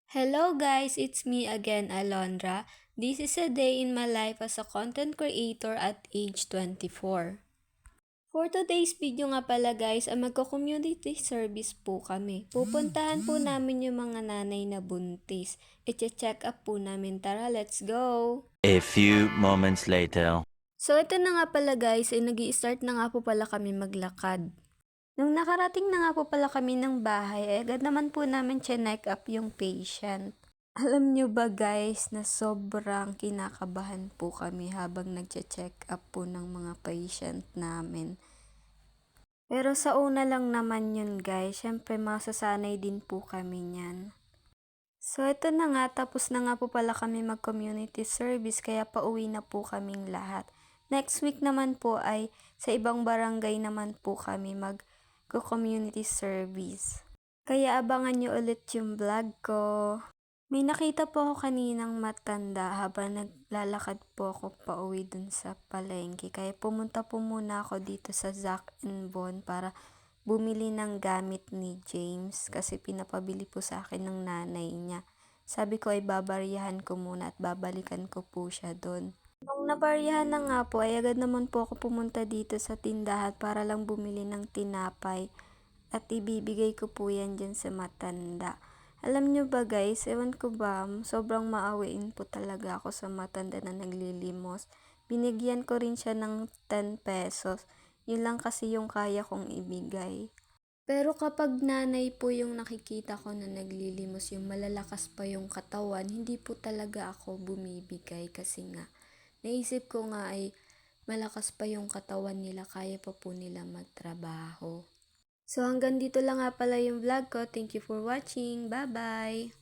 Hello guys, it's me again, Alondra. This is a day in my life as a content creator at age 24. For today's video nga pala guys, magko-community service po kami. Pupuntahan po namin yung mga nanay na buntis. I-check up po namin. Tara, let's go! A few moments later. So ito na nga pala guys, nag-i-start na nga po pala kami maglakad. Nung nakarating na nga po pala kami ng bahay, agad naman po namin check up yung patient. Alam nyo ba guys na sobrang kinakabahan po kami habang nagche-check up po ng mga patient namin. Pero sa una lang naman yun guys, syempre masasanay din po kami niyan. So ito na nga, tapos na nga po pala kami mag-community service kaya pauwi na po kaming lahat. Next week naman po ay sa ibang barangay naman po kami mag-community service. Kaya abangan nyo ulit yung vlog ko. May nakita po ako kaninang matanda habang naglalakad po ako pauwi dun sa palengke. Kaya pumunta po muna ako dito sa Zack and Bon para bumili ng gamit ni James kasi pinapabili po sa akin ng nanay niya. Sabi ko ay babaryahan ko muna at babalikan ko po siya doon. Nung nabaryahan na nga po ay agad naman po ako pumunta dito sa tindahan para lang bumili ng tinapay at ibibigay ko po yan dyan sa matanda. Alam nyo ba guys, ewan ko ba, sobrang maawain po talaga ako sa matanda na naglilimos. Binigyan ko rin siya ng 10 pesos. Yun lang kasi yung kaya kong ibigay. Pero kapag nanay po yung nakikita ko na naglilimos, yung malalakas pa yung katawan, hindi po talaga ako bumibigay kasi nga, naisip ko nga ay malakas pa yung katawan nila, kaya pa po nila magtrabaho. So hanggang dito lang nga pala yung vlog ko. Thank you for watching. Bye-bye!